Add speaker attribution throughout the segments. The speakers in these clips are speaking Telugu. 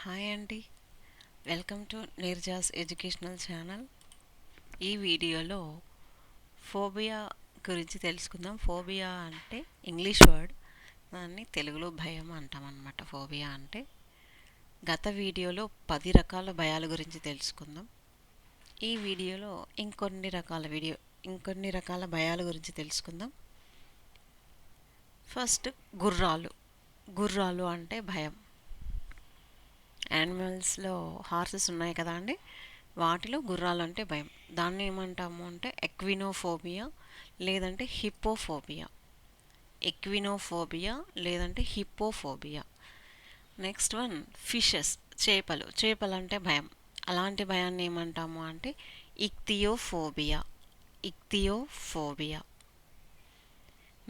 Speaker 1: హాయ్ అండి, వెల్కమ్ టు నిర్జాస్ ఎడ్యుకేషనల్ ఛానల్. ఈ వీడియోలో ఫోబియా గురించి తెలుసుకుందాం. ఫోబియా అంటే ఇంగ్లీష్ వర్డ్, దాన్ని తెలుగులో భయం అంటామన్నమాట. ఫోబియా అంటే గత వీడియోలో 10 రకాల భయాల గురించి తెలుసుకుందాం. ఈ వీడియోలో ఇంకొన్ని రకాల భయాల గురించి తెలుసుకుందాం. ఫస్ట్ గుర్రాలు అంటే భయం. యానిమల్స్లో హార్సెస్ ఉన్నాయి కదా అండి, వాటిలో గుర్రాలు అంటే భయం. దాన్ని ఏమంటాము అంటే ఎక్వినోఫోబియా లేదంటే హిప్పోఫోబియా. నెక్స్ట్ వన్ ఫిషెస్, చేపలు అంటే భయం. అలాంటి భయాన్ని ఏమంటాము అంటే ఇక్తియోఫోబియా.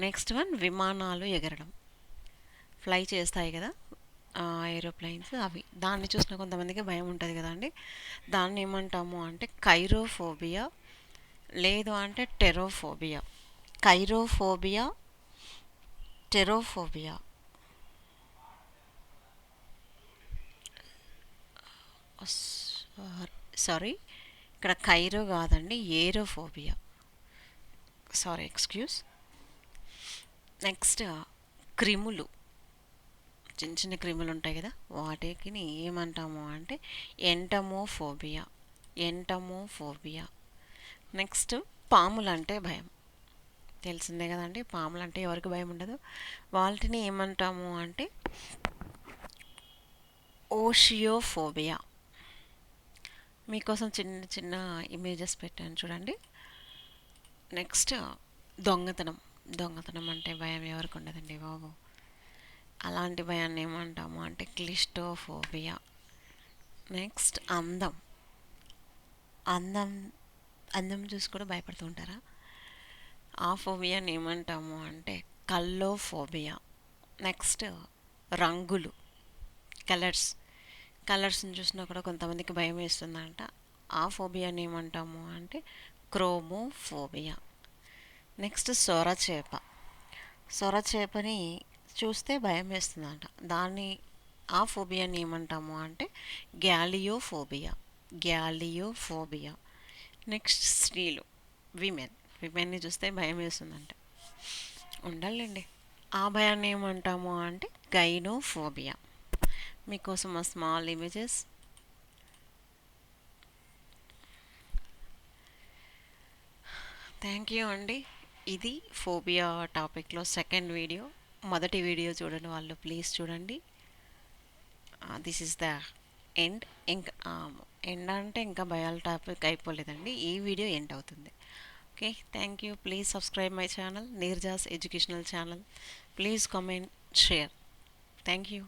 Speaker 1: నెక్స్ట్ వన్ విమానాలు ఎగరడం, ఫ్లై చేస్తాయి కదా ఏరోప్లైన్స్, అవి దాన్ని చూసిన కొంతమందికి భయం ఉంటుంది కదండి. దాన్ని ఏమంటాము అంటే కైరోఫోబియా లేదు అంటే టెరోఫోబియా. సారీ, ఇక్కడ కైరో కాదండి, ఏరోఫోబియా. ఎక్స్క్యూజ్. నెక్స్ట్ క్రిములు, చిన్న చిన్న క్రిములు ఉంటాయి కదా, వాటికి ఏమంటాము అంటే ఎంటమోఫోబియా. నెక్స్ట్ పాములు అంటే భయం. తెలిసిందే కదండి, పాములు అంటే ఎవరికి భయం ఉండదు. వాటిని ఏమంటాము అంటే ఓషియోఫోబియా. మీకోసం చిన్న చిన్న ఇమేజెస్ పెట్టాను చూడండి. నెక్స్ట్ దొంగతనం అంటే భయం ఎవరికి ఉండదండి బాబు. అలాంటి భయాన్ని ఏమంటాము అంటే క్లిస్టోఫోబియా. నెక్స్ట్ అందం చూసి కూడా భయపడుతూ ఉంటారా? ఆ ఫోబియాని ఏమంటాము అంటే కల్లోఫోబియా. నెక్స్ట్ రంగులు, కలర్స్ని చూసినా కూడా కొంతమందికి భయం వేస్తుందంట. ఆ ఫోబియాని ఏమంటాము అంటే క్రోమోఫోబియా. నెక్స్ట్ సొరచేపని చూస్తే భయం వేస్తుందంట. ఆ ఫోబియాని ఏమంటాము అంటే గ్యాలియోఫోబియా. నెక్స్ట్ స్త్రీలు, విమెన్ని చూస్తే భయం వేస్తుందంట. ఉండాలండి, ఆ భయాన్ని ఏమంటాము అంటే గైనోఫోబియా. మీకోసం ఆ స్మాల్ ఇమేజెస్. థ్యాంక్ యూ అండి. ఇది ఫోబియా టాపిక్లో సెకండ్ వీడియో. మొదటి వీడియో చూడండి వాళ్ళు, ప్లీజ్ చూడండి. This is the end. ఇంకా ఎండ్ అంటే ఇంకా భయాల టాపిక్ అయిపోలేదండి, ఈ వీడియో ఎండ్ అవుతుంది. Okay, thank you. Please subscribe my channel, Nirja's educational channel. Please comment, share. Thank you.